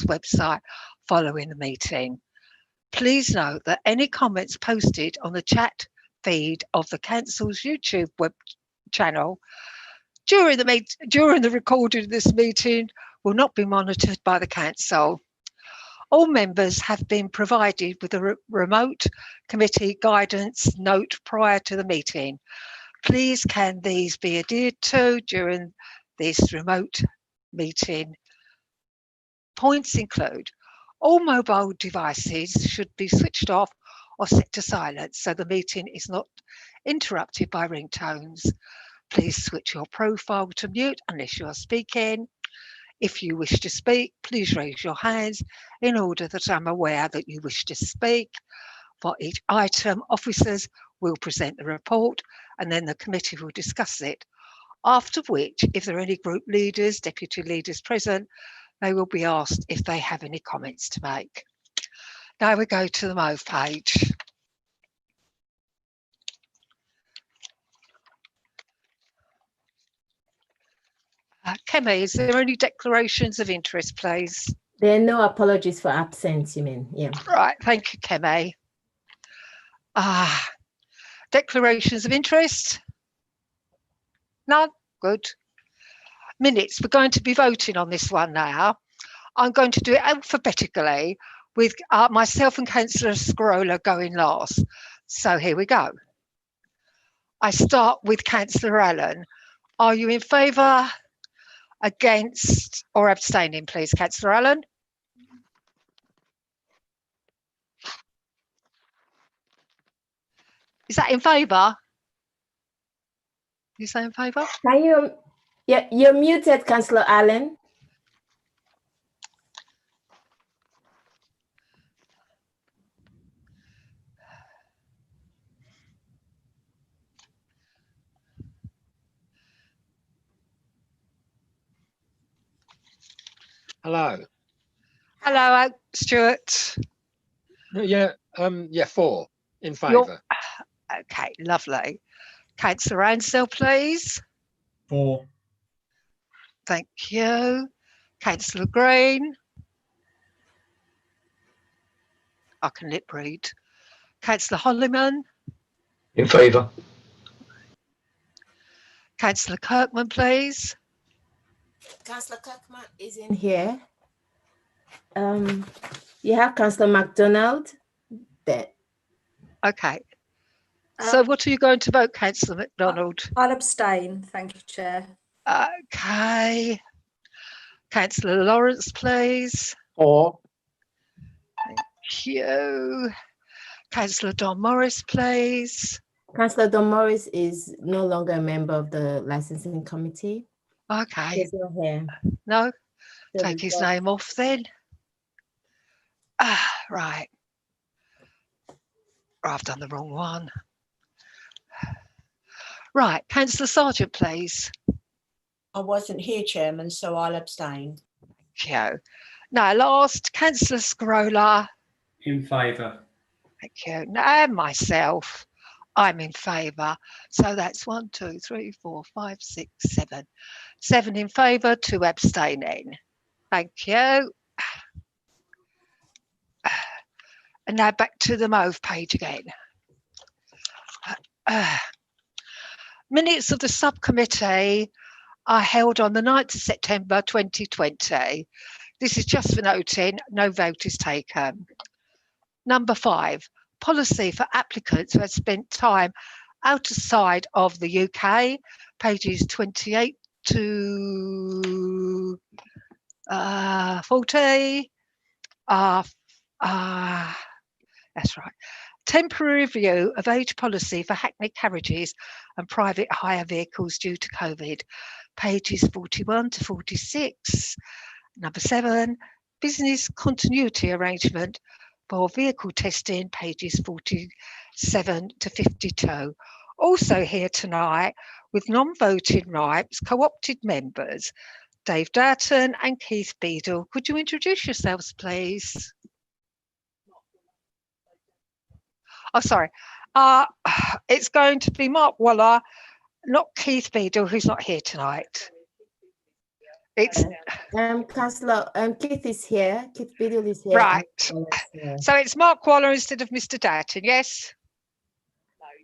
website following the meeting. Please note that any comments posted on the chat feed of the Council's YouTube web channel during the recording of this meeting will not be monitored by the Council. All members have been provided with a remote committee guidance note prior to the meeting. Please can these be adhered to during this remote meeting? Points include all mobile devices should be switched off or set to silence so the meeting is not interrupted by ringtones. Please switch your profile to mute unless you are speaking. If you wish to speak, please raise your hands in order that I'm aware that you wish to speak. For each item, officers will present the report and then the committee will discuss it. After which, if there are any group leaders, deputy leaders present, they will be asked if they have any comments to make. Now we go to the MOVE page. Kemi, is there any declarations of interest, please? There are no apologies for absence, you mean? Yeah. Right, thank you, Kemi. Declarations of interest? None? Good. Minutes, we're going to be voting on this one now. I'm going to do it alphabetically with myself and Councillor Scroller going last. So here we go. I start with Councillor Allen. Are you in favour, against or abstaining, please, Councillor Allen? Is that in favour? You say in favour? Can you, yeah, you're muted, Councillor Allen. Hello. Hello, Stuart. Yeah, 4 in favour. Okay, lovely. Councillor Ansell, please. 4. Thank you. Councillor Green. I can lip read. Councillor Holliman. In favour. Councillor Kirkman, please. Councillor Kirkman is in here. You have Councillor MacDonald there. Okay. So what are you going to vote, Councillor MacDonald? I'll abstain. Thank you, Chair. Okay. Councillor Lawrence, please. 4. Thank you. Councillor Don Morris, please. Councillor Don Morris is no longer a member of the licensing committee. Okay. He's not here. No? So Take his name off then. Right. I've done the wrong one. Right, Councillor Sargent, please. I wasn't here, Chairman, so I'll abstain. Thank you. Now, last, Councillor Scroller. In favour. Thank you. And myself, I'm in favour. So that's 1, 2, 3, 4, 5, 6, 7. 7 in favour, 2 abstaining. Thank you. And now back to the MOVE page again. Minutes of the subcommittee are held on the 9th of September 2020. This is just for noting, no vote is taken. Number 5, policy for applicants who have spent time outside of the UK, pages 28 to 40. That's right. Temporary review of age policy for hackney carriages and private hire vehicles due to COVID, pages 41 to 46. Number 7, business continuity arrangement for vehicle testing, pages 47 to 52. Also here tonight with non-voting rights, co-opted members, Dave Darton and Keith Beadle. Could you introduce yourselves, please? Oh, sorry. It's going to be Mark Waller, not Keith Beadle, who's not here tonight. It's Councillor Keith is here. Keith Biddle is here. right. And here. So it's Mark Waller instead of Mr. Doughton, yes?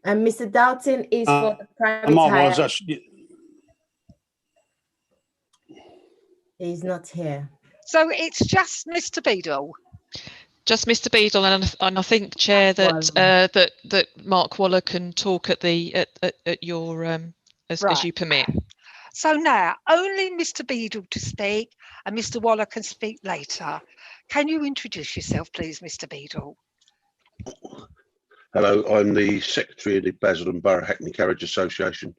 And Mr. Doughton is for the private Mark hire. was actually, He's not here. So it's just Mr. Beadle. Just Mr. Beadle, and I think, Chair, that that Mark Waller can talk at your as you permit. So now only Mr. Beadle to speak, and Mr. Waller can speak later. Can you introduce yourself, please, Mr. Beadle? Hello, I'm the Secretary of the Basildon Borough Hackney Carriage Association.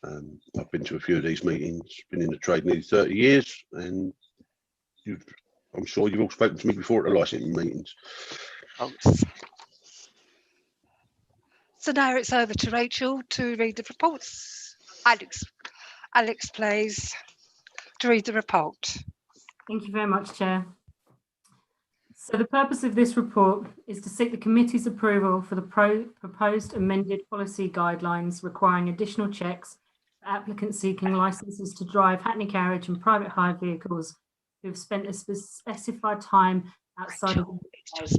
I've been to a few of these meetings, been in the trade nearly 30 years, and I'm sure you've all spoken to me before at the licensing meetings. Oh. So now it's over to Rachel to read the reports. Alex, please, to read the report. Thank you very much, Chair. So the purpose of this report is to seek the committee's approval for the proposed amended policy guidelines requiring additional checks for applicants seeking licences to drive Hackney carriage and private hire vehicles who have spent a specified time outside of the UK.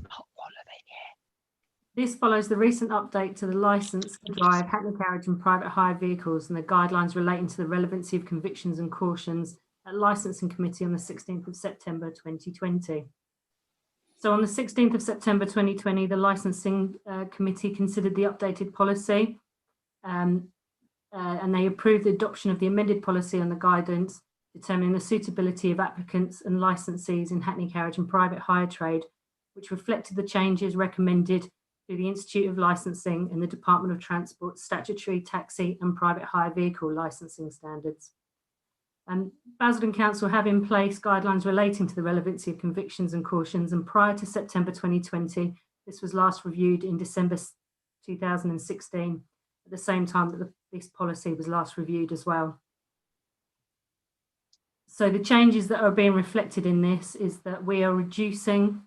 This follows the recent update to the licence to drive Hackney carriage and private hire vehicles and the guidelines relating to the relevancy of convictions and cautions at Licensing Committee on the 16th of September 2020. So on the 16th of September 2020, the Licensing Committee considered the updated policy and they approved the adoption of the amended policy on the guidance determining the suitability of applicants and licensees in Hackney carriage and private hire trade, which reflected the changes recommended through the Institute of Licensing and the Department of Transport statutory taxi and private hire vehicle licensing standards. Basildon Council have in place guidelines relating to the relevancy of convictions and cautions, and prior to September 2020, this was last reviewed in December 2016, at the same time that this policy was last reviewed as well. So the changes that are being reflected in this is that we are reducing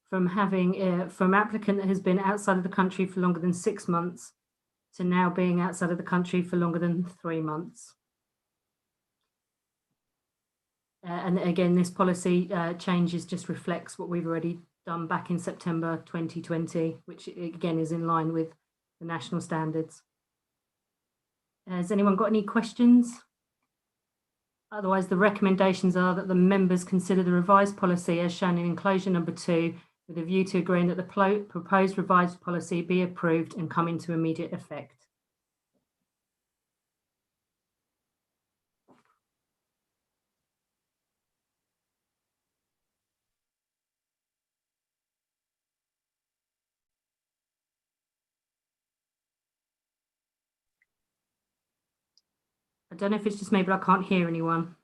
from having from applicant that has been outside of the country for longer than 6 months to now being outside of the country for longer than 3 months. And again, this policy changes just reflects what we've already done back in September 2020, which again is in line with the national standards. Has anyone got any questions? Otherwise, the recommendations are that the members consider the revised policy as shown in enclosure number 2, with a view to agreeing that the proposed revised policy be approved and come into immediate effect. I don't know if it's just me, but I can't hear anyone.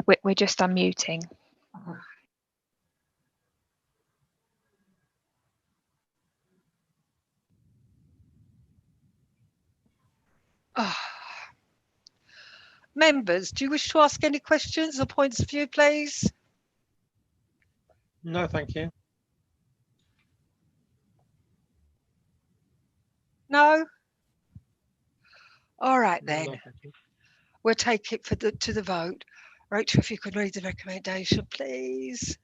We're just unmuting. Oh. Members, do you wish to ask any questions or points of view, please? No, thank you. No? All right then. No, thank you. We'll take it to the vote. Rachel, if you could read the recommendation, please.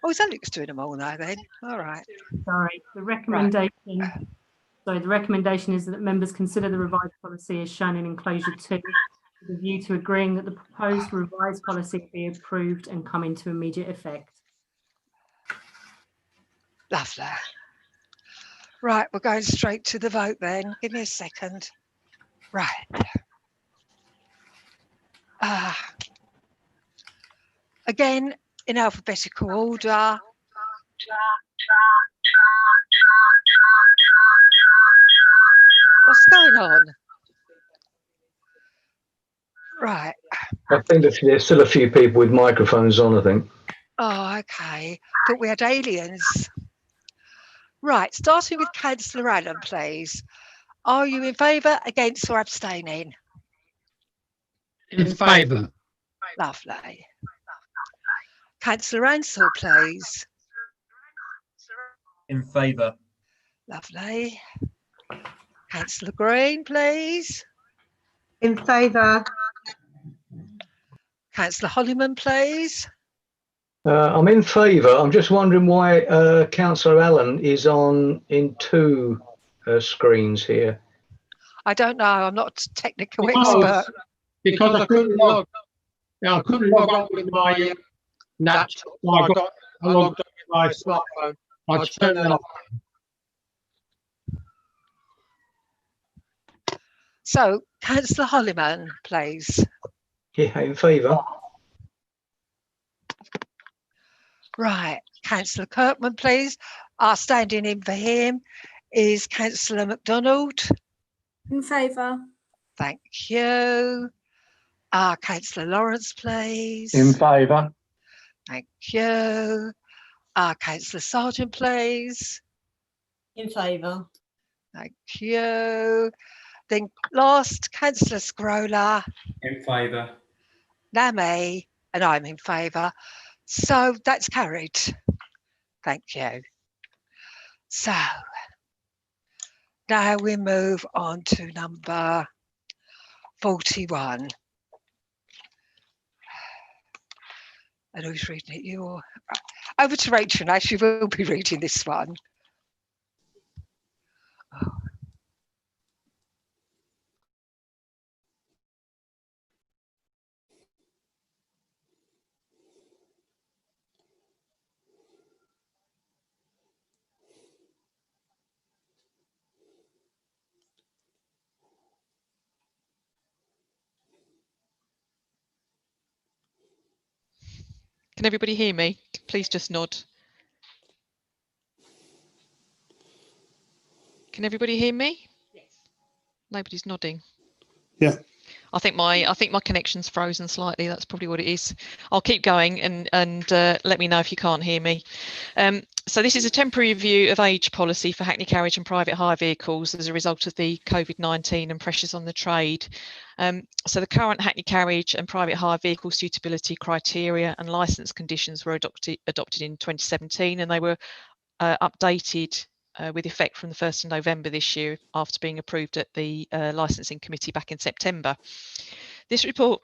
Oh, is Alex doing them all now then? All right. Sorry, the recommendation. Right. Sorry, the recommendation is that members consider the revised policy as shown in enclosure 2, with a view to agreeing that the proposed revised policy be approved and come into immediate effect. Lovely. Right, we're going straight to the vote then. Give me a second. Right. Again, in alphabetical order. What's going on? Right. I think there's still a few people with microphones on, I think. Oh, okay. Thought we had aliens. Right, starting with Councillor Allen, please. Are you in favour, against or abstaining? In favour. Lovely. Councillor Ansell, please. In favour. Lovely. Councillor Green, please. In favour. Councillor Hollyman, please. I'm in favour. I'm just wondering why Councillor Allen is on in two screens here. I don't know. I'm not a technical Because- expert. Because I couldn't log. Yeah, I couldn't log on with my laptop. So I logged on with my smartphone. I turned it off. So, Councillor Hollyman, please. Yeah, in favour. Right. Councillor Kirkman, please. Standing in for him is Councillor MacDonald. In favour. Thank you. Councillor Lawrence, please. In favour. Thank you. Councillor Sargent, please. In favour. Thank you. Then last, Councillor Scroller, In favour. now me, and I'm in favour. So that's carried. Thank you. So now we move on to number 41. And who's reading it? You or over to Rachel now. She will be reading this one. Oh. Can everybody hear me? Please just nod. Can everybody hear me? Yes. Nobody's nodding. Yeah. I think my connection's frozen slightly. That's probably what it is. I'll keep going and let me know if you can't hear me. So this is a temporary review of age policy for hackney carriage and private hire vehicles as a result of the COVID-19 and pressures on the trade. So the current hackney carriage and private hire vehicle suitability criteria and licence conditions were adopted in 2017, and they were updated with effect from the 1st of November this year after being approved at the licensing committee back in September. This report,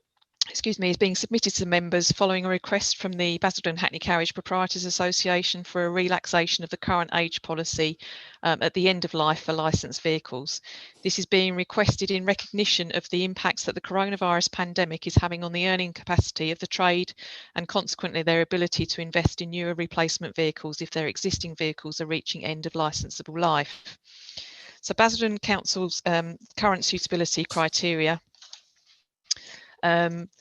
is being submitted to the members following a request from the Basildon Hackney Carriage Proprietors Association for a relaxation of the current age policy at the end of life for licensed vehicles. This is being requested in recognition of the impacts that the coronavirus pandemic is having on the earning capacity of the trade and consequently their ability to invest in newer replacement vehicles if their existing vehicles are reaching end of licensable life. So Basildon Council's current suitability criteria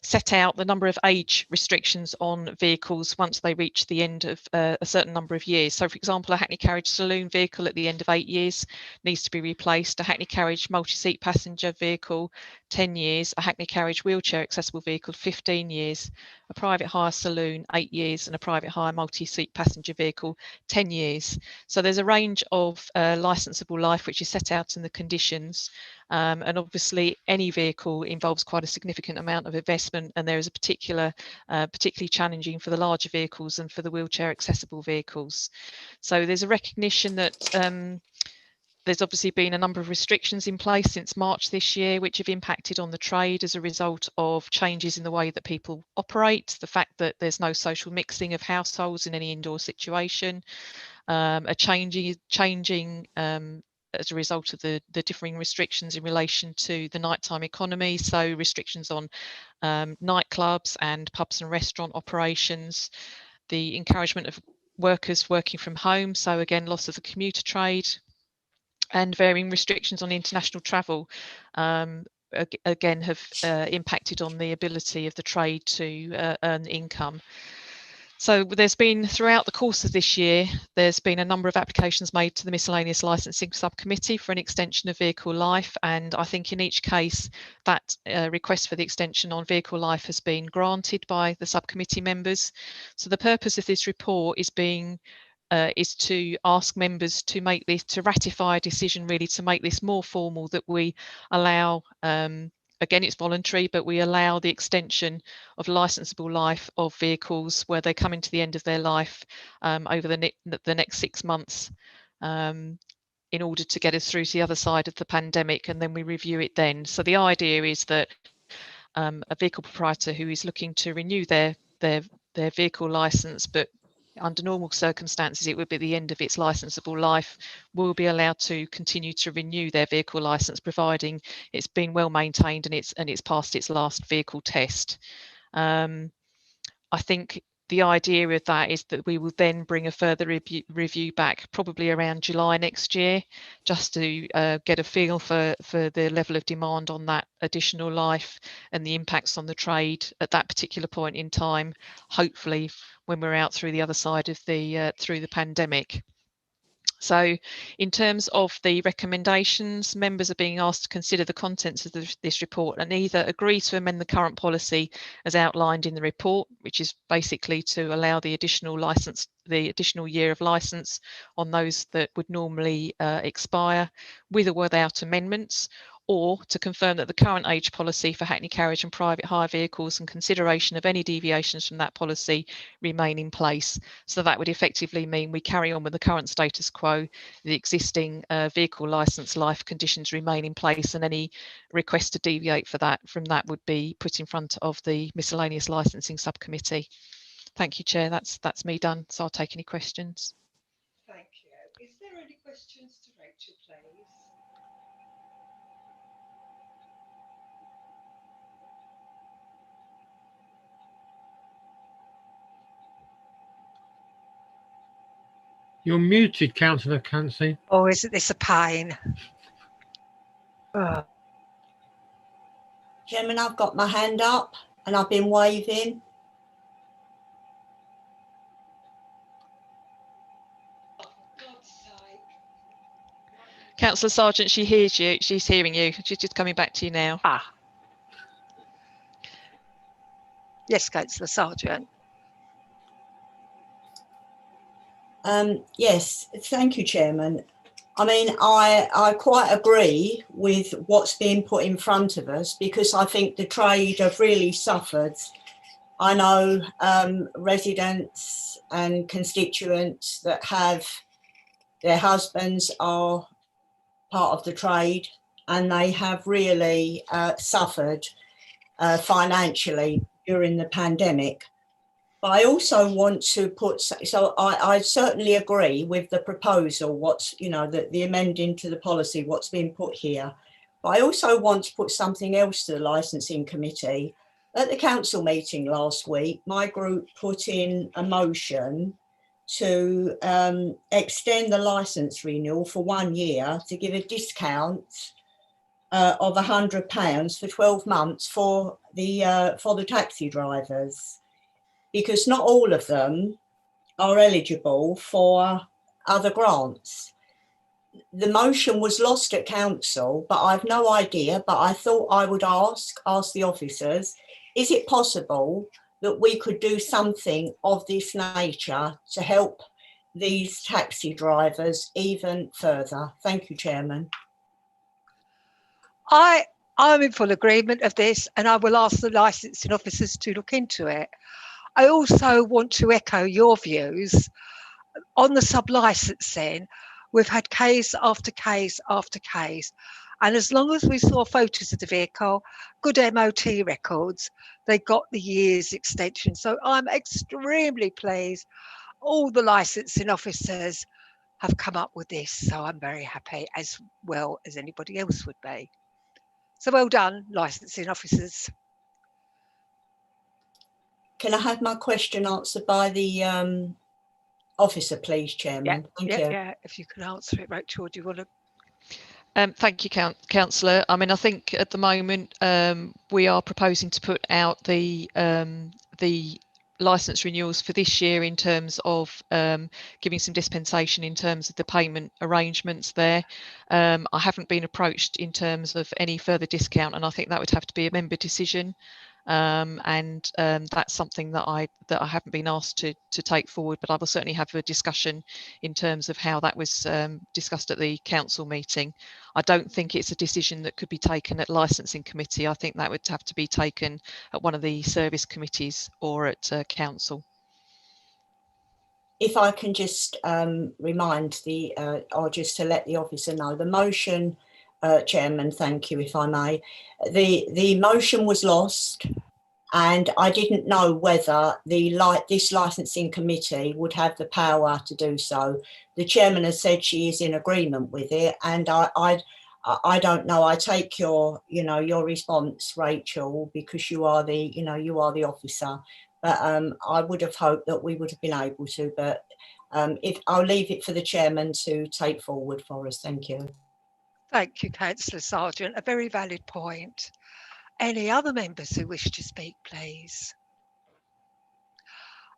set out the number of age restrictions on vehicles once they reach the end of a certain number of years. So, for example, a hackney carriage saloon vehicle at the end of 8 years needs to be replaced. A hackney carriage multi-seat passenger vehicle, 10 years. A hackney carriage wheelchair accessible vehicle, 15 years. A private hire saloon, 8 years. And a private hire multi-seat passenger vehicle, 10 years. So there's a range of licensable life which is set out in the conditions. And obviously any vehicle involves quite a significant amount of investment, and there is a particularly challenging for the larger vehicles and for the wheelchair accessible vehicles. So there's a recognition that there's obviously been a number of restrictions in place since March this year, which have impacted on the trade as a result of changes in the way that people operate, the fact that there's no social mixing of households in any indoor situation, a changing as a result of the differing restrictions in relation to the nighttime economy, so restrictions on nightclubs and pubs and restaurant operations, the encouragement of workers working from home, so again loss of the commuter trade, and varying restrictions on international travel again have impacted on the ability of the trade to earn income. So there's been, throughout the course of this year, there's been a number of applications made to the Miscellaneous Licensing Subcommittee for an extension of vehicle life, and I think in each case that request for the extension on vehicle life has been granted by the subcommittee members. So the purpose of this report is to ask members to make this, to ratify a decision really to make this more formal, that we allow again, it's voluntary, but we allow the extension of licensable life of vehicles where they come into the end of their life over the next 6 months in order to get us through to the other side of the pandemic, and then we review it then. So the idea is that a vehicle proprietor who is looking to renew their vehicle licence, but under normal circumstances it would be the end of its licensable life, will be allowed to continue to renew their vehicle licence, providing it's been well maintained and it's passed its last vehicle test. I think the idea of that is that we will then bring a further review back probably around July next year, just to get a feel for the level of demand on that additional life and the impacts on the trade at that particular point in time, hopefully when we're out through the other side of the through the pandemic. So in terms of the recommendations, members are being asked to consider the contents of this report and either agree to amend the current policy as outlined in the report, which is basically to allow the additional license, the additional year of license on those that would normally expire, with or without amendments, or to confirm that the current age policy for Hackney Carriage and private hire vehicles and consideration of any deviations from that policy remain in place. So that would effectively mean we carry on with the current status quo, the existing vehicle licence life conditions remain in place, and any request to deviate from that would be put in front of the miscellaneous licensing subcommittee. Thank you, Chair. That's me done. So I'll take any questions. Thank you. Is there any questions to Rachel, please? You're muted, Councillor Cansey. Oh, isn't this a pain? Oh. Chairman, I've got my hand up and I've been waving. Councillor Sargent, she hears you. She's hearing you. She's just coming back to you now. Ah. Yes, Councillor Sargent. Yes, thank you, Chairman. I mean, I quite agree with what's being put in front of us, because I think the trade have really suffered. I know residents and constituents that have their husbands are part of the trade, and they have really suffered financially during the pandemic. But I also want to put, so I certainly agree with the proposal, what's, you know, the amending to the policy, what's being put here. But I also want to put something else to the licensing committee. At the council meeting last week, my group put in a motion to extend the licence renewal for 1 year to give a discount of £100 for 12 months for the taxi drivers, because not all of them are eligible for other grants. The motion was lost at council, but I've no idea, but I thought I would ask the officers, is it possible that we could do something of this nature to help these taxi drivers even further? Thank you, Chairman. I'm in full agreement of this, and I will ask the licensing officers to look into it. I also want to echo your views on the sub-licensing. We've had case after case after case, and as long as we saw photos of the vehicle, good MOT records, they got the year's extension. So I'm extremely pleased all the licensing officers have come up with this. So I'm very happy, as well as anybody else would be. So well done, licensing officers. Can I have my question answered by the officer, please, Chairman? Thank you. Yeah, if you can answer it, Rachel, do you want to? Thank you, Councillor. I mean, I think at the moment we are proposing to put out the licence renewals for this year in terms of giving some dispensation in terms of the payment arrangements there. I haven't been approached in terms of any further discount, and I think that would have to be a member decision. That's something that I haven't been asked to take forward, but I will certainly have a discussion in terms of how that was discussed at the council meeting. I don't think it's a decision that could be taken at licensing committee. I think that would have to be taken at one of the service committees or at council. if I can just remind or just to let the officer know, the motion, Chairman, thank you, if I may, the motion was lost, and I didn't know whether this licensing committee would have the power to do so. The chairman has said she is in agreement with it, and I don't know. I take your response, Rachel, because you are the officer. But I would have hoped that we would have been able to. But if I'll leave it for the chairman to take forward for us. Thank you. Thank you, Councillor Sargent. A very valid point. Any other members who wish to speak, please?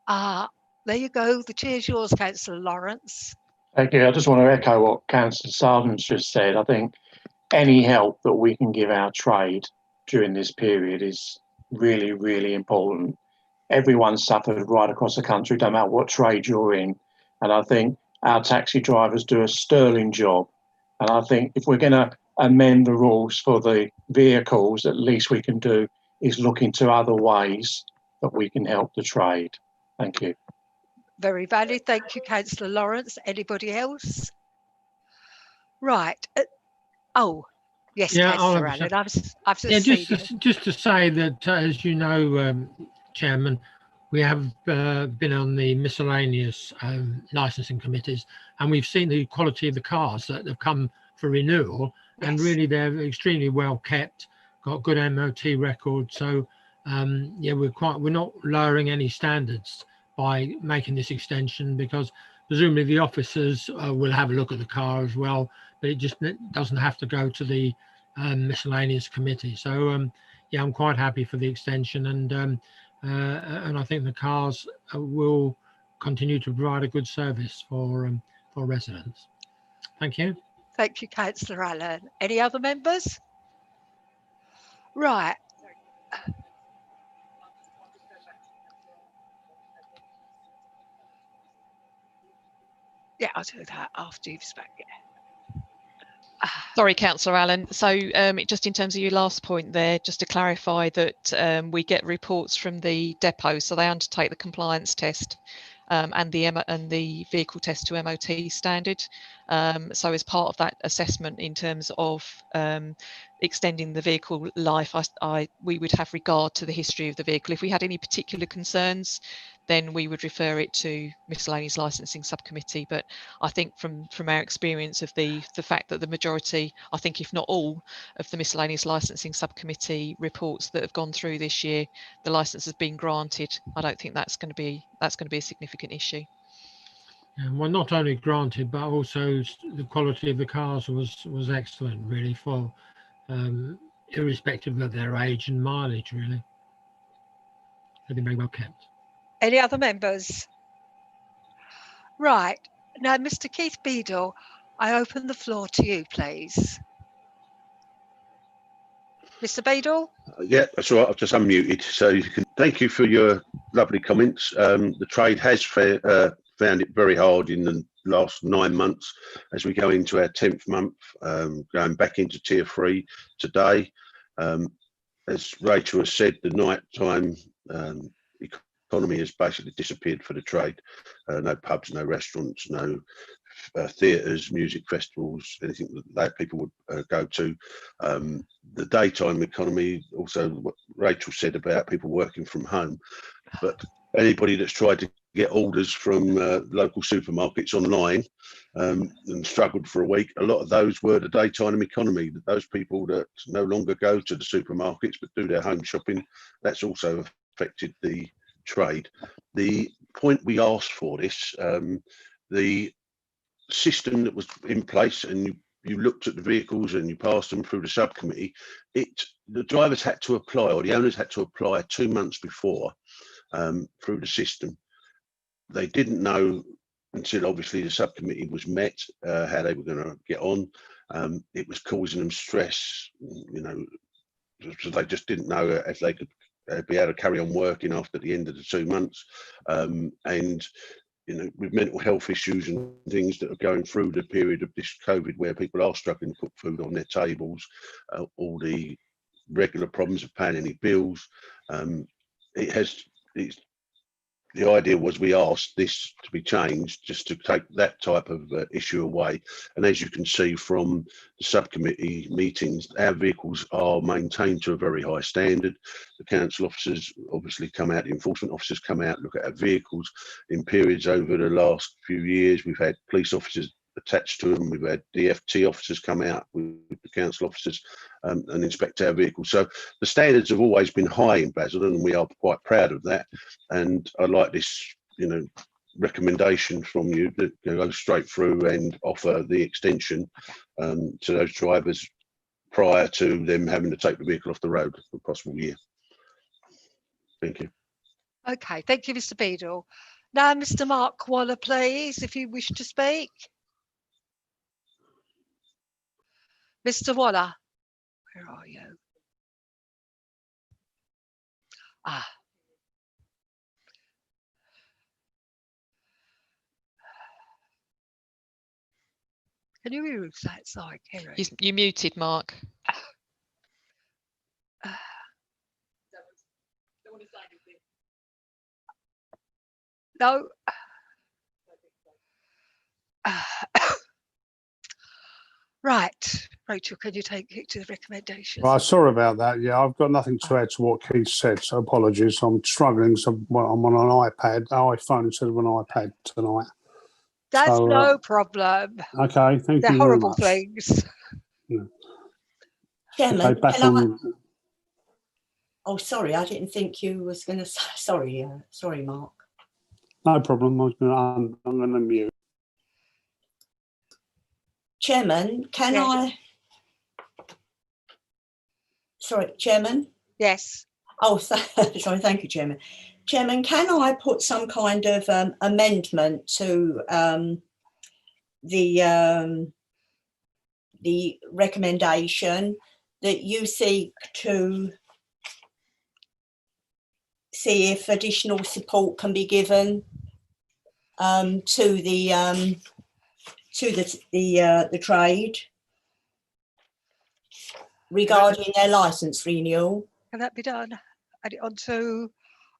There you go. The chair's yours, Councillor Lawrence. Thank you. I just want to echo what Councillor Sargent's just said. I think any help that we can give our trade during this period is really, really important. Everyone suffered right across the country, no matter what trade you're in. And I think our taxi drivers do a sterling job. And I think if we're going to amend the rules for the vehicles, at least we can do is look into other ways that we can help the trade. Thank you. Very valid. Thank you, Councillor Lawrence. Anybody else? Right. Oh, yes, Yeah, Councillor Allen. I've yeah, just just to say that, as you know, Chairman, we have been on the miscellaneous licensing committees, and we've seen the quality of the cars that have come for renewal, and really they're extremely well kept, got good MOT records. So yeah, we're not lowering any standards by making this extension, because presumably the officers will have a look at the car as well, but it just doesn't have to go to the miscellaneous committee. So yeah, I'm quite happy for the extension, and I think the cars will continue to provide a good service for residents. Thank you. Thank you, Councillor Allen. Any other members? Right. Yeah, I'll do that after you've spoken. Sorry, Councillor Allen. So just in terms of your last point there, just to clarify that we get reports from the depot, so they undertake the compliance test and the vehicle test to MOT standard. So as part of that assessment in terms of extending the vehicle life, we would have regard to the history of the vehicle. If we had any particular concerns, then we would refer it to miscellaneous licensing subcommittee. But I think from our experience of the fact that the majority, I think if not all, of the miscellaneous licensing subcommittee reports that have gone through this year, the license has been granted. I don't think that's going to be a significant issue. Well, not only granted, but also the quality of the cars was excellent, really, for irrespective of their age and mileage, really. They've been very well kept. Any other members? Right. Now, Mr. Keith Beadle, I open the floor to you, please. Mr. Beadle? Yeah, that's all right. I've just unmuted. So you can thank you for your lovely comments. The trade has found it very hard in the last 9 months as we go into our 10th month, going back into tier 3 today. As Rachel has said, the nighttime economy has basically disappeared for the trade. No pubs, no restaurants, no theatres, music festivals, anything that people would go to. The daytime economy, also what Rachel said about people working from home, but anybody that's tried to get orders from local supermarkets online and struggled for a week, a lot of those were the daytime economy. Those people that no longer go to the supermarkets but do their home shopping, that's also affected the trade. The point we asked for this, the system that was in place, and you looked at the vehicles and you passed them through the subcommittee, the drivers had to apply, or the owners had to apply 2 months before through the system. They didn't know until obviously the subcommittee was met how they were going to get on. It was causing them stress, you know, so they just didn't know if they could be able to carry on working after the end of the 2 months. And you know, with mental health issues and things that are going through the period of this COVID, where people are struggling to put food on their tables, all the regular problems of paying any bills, it's the idea was we asked this to be changed just to take that type of issue away. And as you can see from the subcommittee meetings, our vehicles are maintained to a very high standard. The council officers obviously come out, the enforcement officers come out, look at our vehicles in periods over the last few years. We've had police officers attached to them. We've had DFT officers come out with the council officers and inspect our vehicles. So the standards have always been high in Basildon, and we are quite proud of that. And I like this, recommendation from you that go straight through and offer the extension to those drivers prior to them having to take the vehicle off the road for a possible year. Thank you. Okay, thank you, Mr. Beadle. Now, Mr. Mark Waller, please, if you wish to speak. Mr. Waller, where are you? Can you move that side, Kerry? You muted, Mark. No. Right, Rachel, can you take it to the recommendations? Well, sorry about that. Yeah, I've got nothing to add to what Keith said, so apologies. I'm struggling. So I'm on an iPhone instead of an iPad tonight. That's So, no problem. Okay, thank They're you horrible very much. things. Yeah. Chairman, Okay, back can on. Oh, sorry, I didn't think you was going to say. Sorry, Mark. No problem. I'm going to mute. Chairman, can Yes. Sorry, Chairman. Yes. Oh, sorry. Thank you, Chairman. Chairman, can I put some kind of amendment to the recommendation that you seek to see if additional support can be given to the trade regarding their licence renewal? Can that be done? Add it onto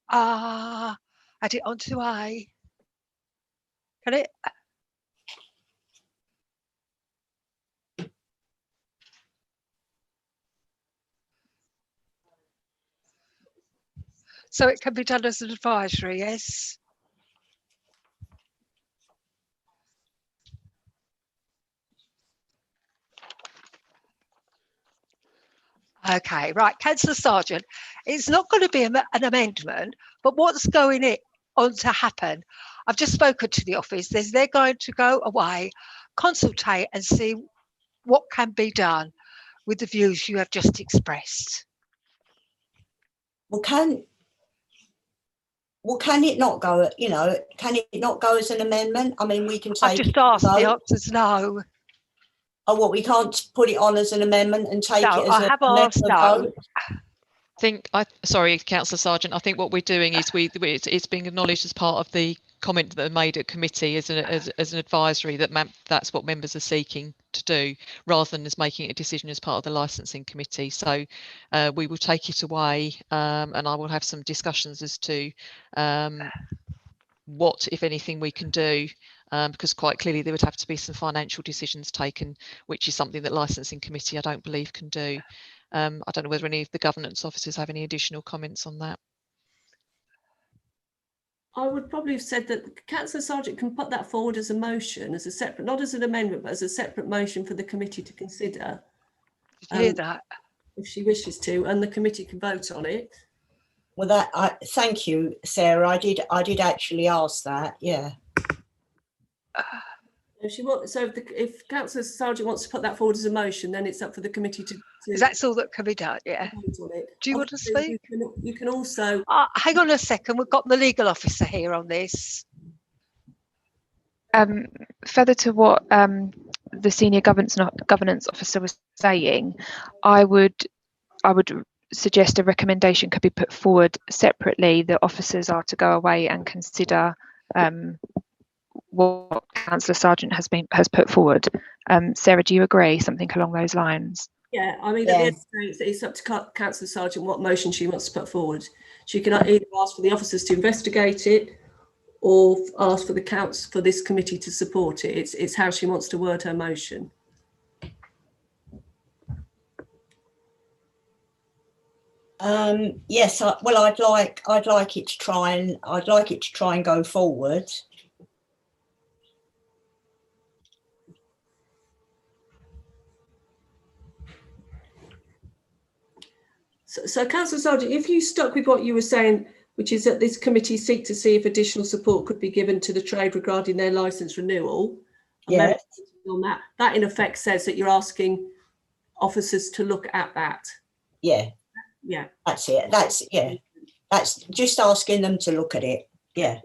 A. Can it? So it can be done as an advisory, yes? Okay, right, Councillor Sargent, it's not going to be an amendment, but what's going on to happen? I've just spoken to the office. They're going to go away, consultate and see what can be done with the views you have just expressed. Well, can it not go? Can it not go as an amendment? I mean, we can take. I've just asked. The answer's no. Oh, what, we can't put it on as an amendment and take No, it as I have asked no. Sorry, Councillor Sargent. I think what we're doing is it's being acknowledged as part of the comment that are made at committee as an advisory that's what members are seeking to do, rather than as making a decision as part of the licensing committee. So we will take it away, and I will have some discussions as to what, if anything, we can do. Because quite clearly there would have to be some financial decisions taken, which is something that licensing committee I don't believe can do. I don't know whether any of the governance officers have any additional comments on that. I would probably have said that Councillor Sargent can put that forward as a motion, as a separate, not as an amendment, but as a separate motion for the committee to consider. Did you hear that? If she wishes to, and the committee can vote on it. Well, thank you, Sarah. I did actually ask that. Yeah. If Councillor Sargent wants to put that forward as a motion, then it's up for the committee to. That's all that can be done. Yeah. Do you want to speak? You can also. Hang on a second. We've got the legal officer here on this. Further to what the senior governance officer was saying, I would suggest a recommendation could be put forward separately. The officers are to go away and consider what Councillor Sargent has put forward. Sarah, do you agree? Something along those lines? Yeah, I mean, at the end of the day, it's up to Councillor Sargent what motion she wants to put forward. She can either ask for the officers to investigate it, or ask for the council for this committee to support it. It's how she wants to word her motion. Yes, well, I'd like it to try and go forward. So Councillor Sargent, if you stuck with what you were saying, which is that this committee seek to see if additional support could be given to the trade regarding their licence renewal, Yes. on that in effect says that you're asking officers to look at that. Yeah. Yeah. That's it. That's just asking them to look at it. Yeah.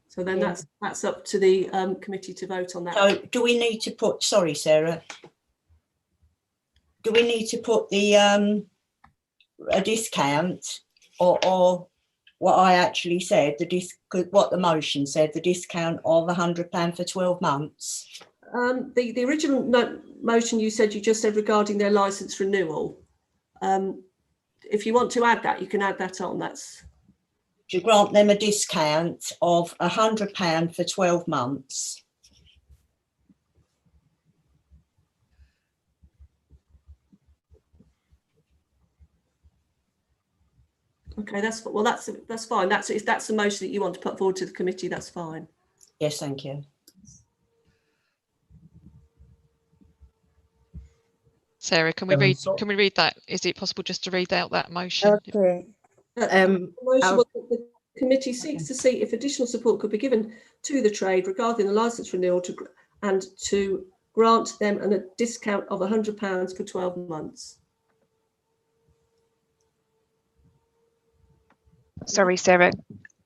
So then that's up to the committee to vote on that. So do we need to put, sorry, Sarah, do we need to put the a discount or what I actually said, what the motion said, the discount of £100 for 12 months? The original motion you just said regarding their licence renewal. If you want to add that, you can add that on. That's to grant them a discount of £100 for 12 months. okay. That's fine. If that's the motion that you want to put forward to the committee, that's fine. Yes, thank you. Sarah, can we read that? Is it possible just to read out that motion? Okay. The committee seeks to see if additional support could be given to the trade regarding the licence renewal and to grant them a discount of £100 for 12 months. Sorry, Sarah,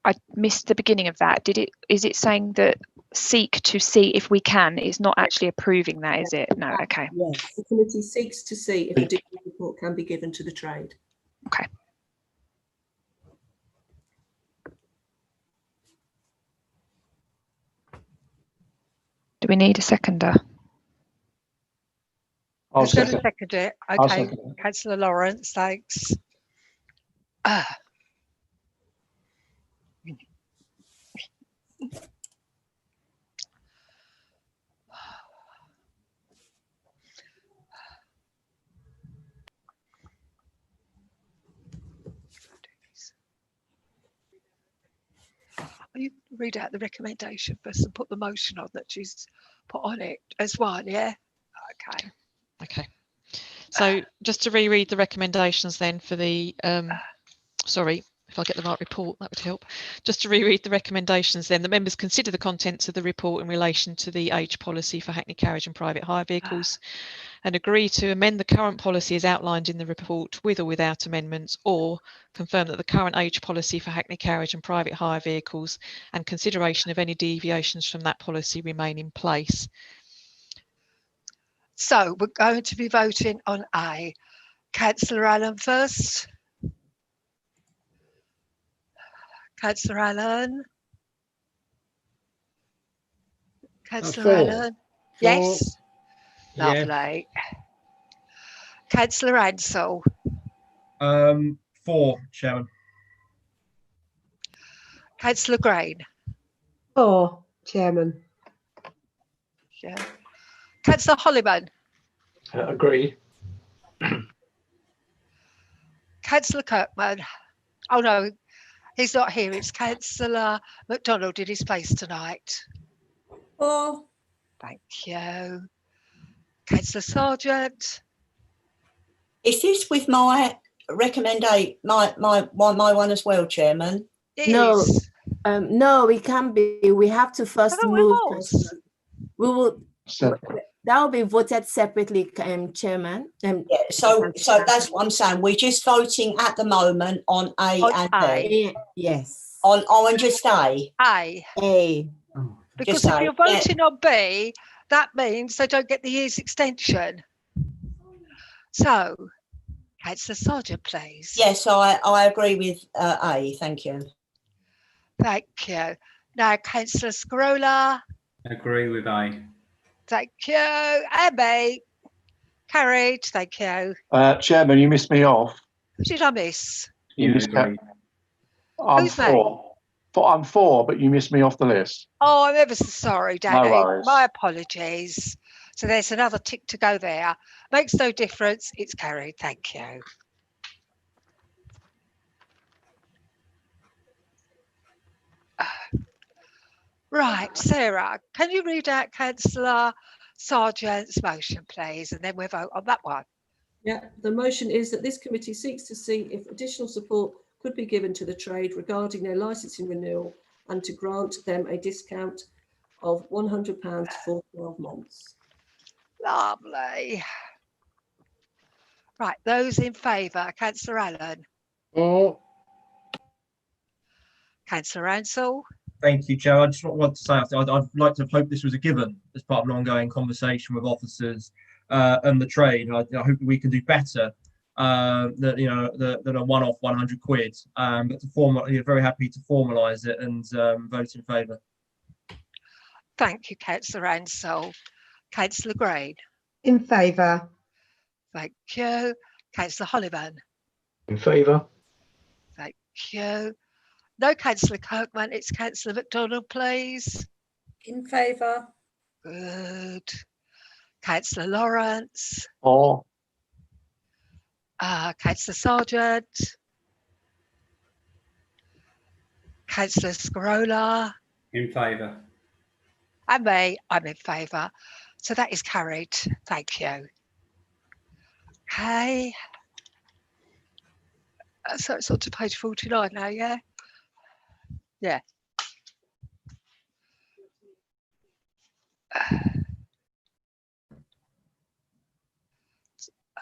I missed the beginning of that. Is it saying that seek to see if we can? It's not actually approving that, is it? No, okay. Yes, the committee seeks to see if additional support can be given to the trade. Okay. Do we need a seconder? Who's going to second it? I'll Okay, second it. Councillor Lawrence, thanks. You read out the recommendation first and put the motion on that she's put on it as well, yeah? Okay. Okay. So just to reread the recommendations then for the, sorry, if I get the right report, that would help. Just to reread the recommendations then, the members consider the contents of the report in relation to the age policy for Hackney Carriage and private hire vehicles and agree to amend the current policy as outlined in the report with or without amendments, or confirm that the current age policy for Hackney Carriage and private hire vehicles and consideration of any deviations from that policy remain in place. So we're going to be voting on A. Councillor Allen first. Councillor Allen. Councillor Allen. Yes. Lovely. Councillor Ansell. 4, Chairman. Councillor Green. 4, Chairman. Yeah. Councillor Holliman. Agree. Councillor Kirkman. Oh no, he's not here. It's Councillor MacDonald in his place tonight. 4. Thank you. Councillor Sargent. Is this with my recommendation, my one as well, Chairman? No, no, we can't be. We have to first move. We will. That will be voted separately, Chairman. Yeah, so that's what I'm saying. We're just voting at the moment on A and B. Yes. On just A. A. Because Just if A, you're voting on B, that means they don't get the year's extension. So, Councillor Sargent, please. Yes, I agree with A. Thank you. Thank you. Now, Councillor Scarola. Agree with A. Thank you. And B. Carried. Thank you. Chairman, you missed me off. Who did I miss? You missed me. I'm Who's me? 4. I'm for, but you missed me off the list. Oh, I'm ever so sorry, Danny. worries. My apologies. So there's another tick to go there. Makes no difference. It's carried. Thank you. Right, Sarah, can you read out Councillor Sargent's motion, please, and then we'll vote on that one. Yeah, the motion is that this committee seeks to see if additional support could be given to the trade regarding their licensing renewal and to grant them a discount of £100 for 12 months. Lovely. Right, those in favour, Councillor Allen. Oh. Councillor Ansell. Thank you, Chair. I just want to say I'd like to hope this was a given as part of an ongoing conversation with officers and the trade. I hope we can do better than a one-off 100 quid. But very happy to formalise it and vote in favour. Thank you, Councillor Ansell. Councillor Green. In favour. Thank you. Councillor Holliman. In favour. Thank you. No Councillor Kirkman, it's Councillor MacDonald, please. In favour. Good. Councillor Lawrence. For. Councillor Sargent. Councillor Scarola. In favour. And me, I'm in favour. So that is carried. Thank you. Okay. So it's on to page 49 now, yeah? Yeah.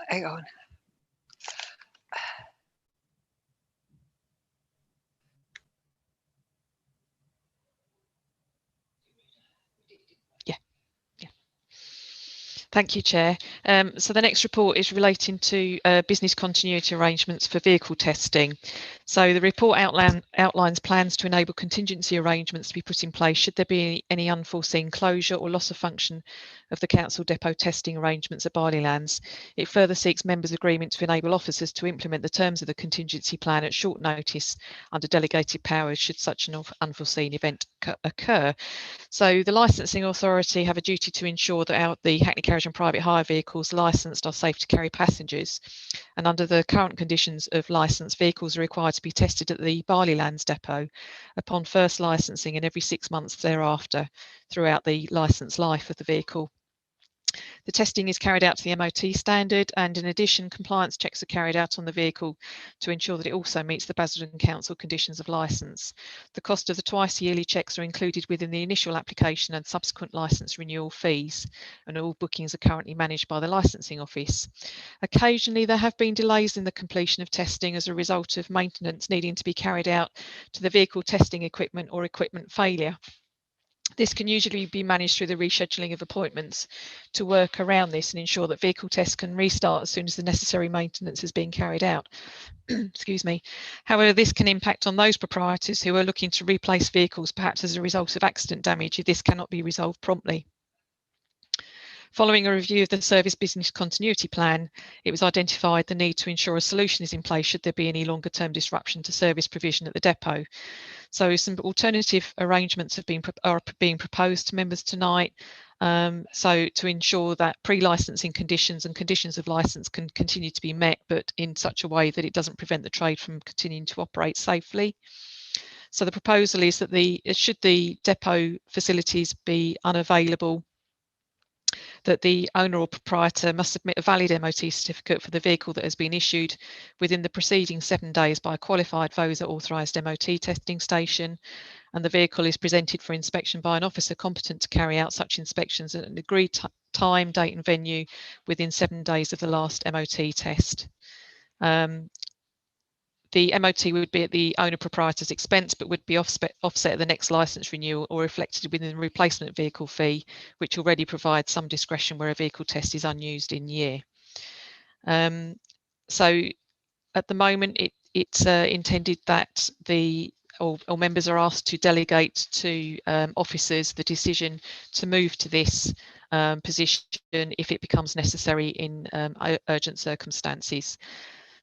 Hang on. Thank you, Chair. So the next report is relating to business continuity arrangements for vehicle testing. So the report outlines plans to enable contingency arrangements to be put in place should there be any unforeseen closure or loss of function of the council depot testing arrangements at Barleylands. It further seeks members' agreement to enable officers to implement the terms of the contingency plan at short notice under delegated powers should such an unforeseen event occur. So the licensing authority have a duty to ensure that the Hackney Carriage and private hire vehicles licensed are safe to carry passengers, and under the current conditions of licence, vehicles are required to be tested at the Barleylands depot upon first licensing and every 6 months thereafter throughout the licence life of the vehicle. The testing is carried out to the MOT standard, and in addition, compliance checks are carried out on the vehicle to ensure that it also meets the Basildon Council conditions of licence. The cost of the twice yearly checks are included within the initial application and subsequent licence renewal fees, and all bookings are currently managed by the licensing office. Occasionally, there have been delays in the completion of testing as a result of maintenance needing to be carried out to the vehicle testing equipment or equipment failure. This can usually be managed through the rescheduling of appointments to work around this and ensure that vehicle tests can restart as soon as the necessary maintenance is being carried out. Excuse me. However, this can impact on those proprietors who are looking to replace vehicles, perhaps as a result of accident damage, if this cannot be resolved promptly. Following a review of the service business continuity plan, it was identified the need to ensure a solution is in place should there be any longer term disruption to service provision at the depot. So some alternative arrangements are being proposed to members tonight. So to ensure that pre-licensing conditions and conditions of licence can continue to be met, but in such a way that it doesn't prevent the trade from continuing to operate safely. So the proposal is that should the depot facilities be unavailable, that the owner or proprietor must submit a valid MOT certificate for the vehicle that has been issued within the preceding 7 days by a qualified VOSA authorised MOT testing station, and the vehicle is presented for inspection by an officer competent to carry out such inspections at an agreed time, date and venue within 7 days of the last MOT test. The MOT would be at the owner proprietor's expense, but would be offset at the next licence renewal or reflected within the replacement vehicle fee, which already provides some discretion where a vehicle test is unused in year. So at the moment, it's intended that all members are asked to delegate to officers the decision to move to this position if it becomes necessary in urgent circumstances.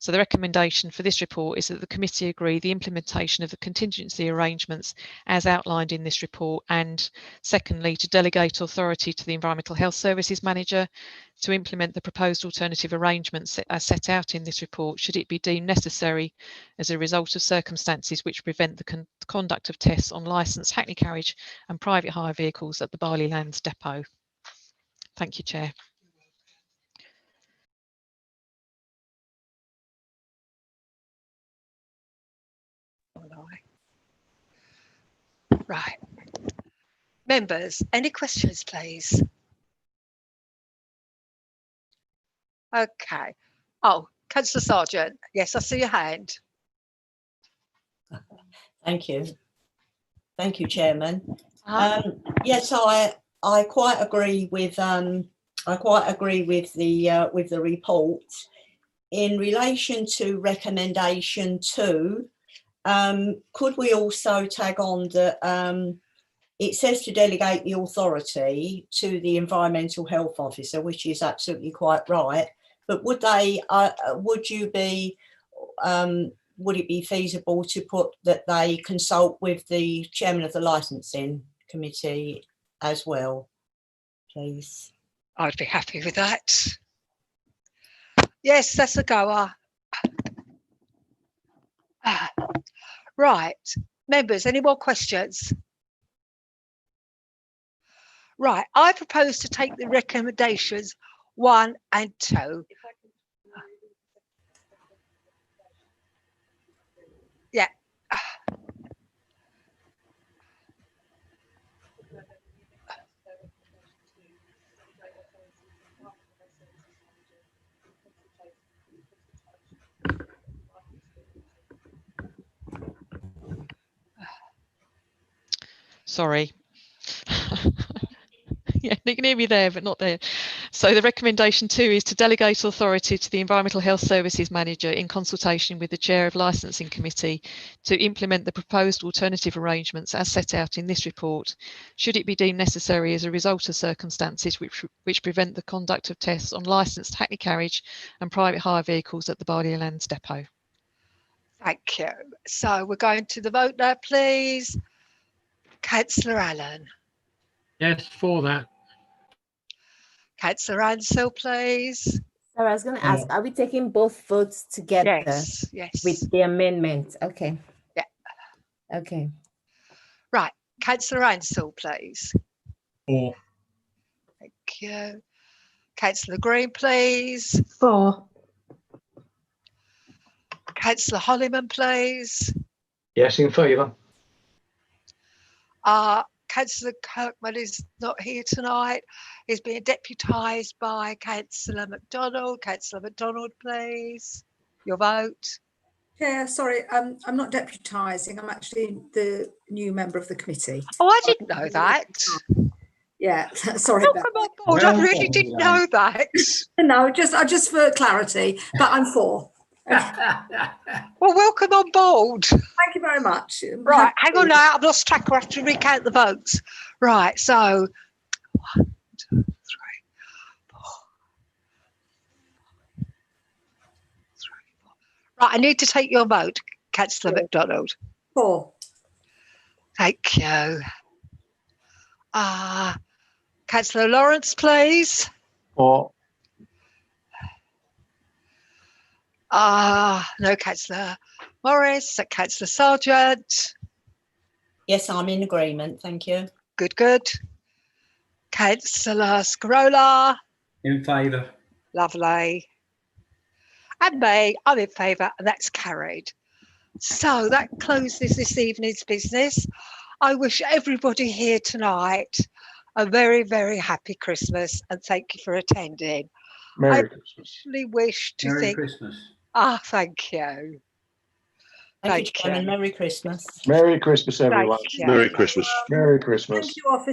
So the recommendation for this report is that the committee agree the implementation of the contingency arrangements as outlined in this report, and secondly, to delegate authority to the Environmental Health Services Manager to implement the proposed alternative arrangements as set out in this report, should it be deemed necessary as a result of circumstances which prevent the conduct of tests on licensed Hackney carriage and private hire vehicles at the Barley Lands depot. Thank you, Chair. Right. Members, any questions, please? Okay. Oh, Councillor Sargent. Yes, I see your hand. Thank you. Thank you, Chairman. Yes, I quite agree with the report. In relation to recommendation 2, could we also tag on that it says to delegate the authority to the Environmental Health Officer, which is absolutely quite right. But would it be feasible to put that they consult with the chairman of the licensing committee as well, please? I'd be happy with that. Yes, that's a goer. Right, members, any more questions? Right, I propose to take the recommendations 1 and 2. Yeah. Sorry. Yeah, you can hear me there, but not there. So the recommendation 2 is to delegate authority to the Environmental Health Services Manager in consultation with the Chair of Licensing Committee to implement the proposed alternative arrangements as set out in this report, should it be deemed necessary as a result of circumstances which prevent the conduct of tests on licensed Hackney carriage and private hire vehicles at the Barley Lands depot. Thank you. So we're going to the vote now, please. Councillor Allen. Yes, for that. Councillor Ansell, please. Sorry, I was going to ask, are we taking both votes together? Yes, yes. With the amendment? Okay. Yeah. Okay. Right, Councillor Ansell, please. For. Thank you. Councillor Green, please. For. Councillor Holliman, please. Yes, in favour. Councillor Kirkman is not here tonight. He's being deputised by Councillor MacDonald. Councillor MacDonald, please. Your vote. Chair, sorry, I'm not deputising. I'm actually the new member of the committee. Oh, I didn't know that. Yeah, sorry about that. Oh, I really didn't know that. No, just for clarity, but I'm for. Well, welcome on board. Thank you very much. Right, hang on now. I've lost track. I have to recount the votes. Right, so 1, 2, 3, 4. Right, I need to take your vote, Councillor MacDonald. For. Thank you. Councillor Lawrence, please. For. No, Councillor Morris. Councillor Sargent. Yes, I'm in agreement. Thank you. Good, good. Councillor Scarola. In favour. Lovely. And me, I'm in favour, and that's carried. So that closes this evening's business. I wish everybody here tonight a very, very happy Christmas, and thank you for attending. Merry Christmas. Actually wish to Merry think. Christmas. Thank you. Thank you, Chairman. Merry Christmas. Merry Christmas, everyone. Thank you. Merry Christmas. Merry Christmas. Thank you, officer.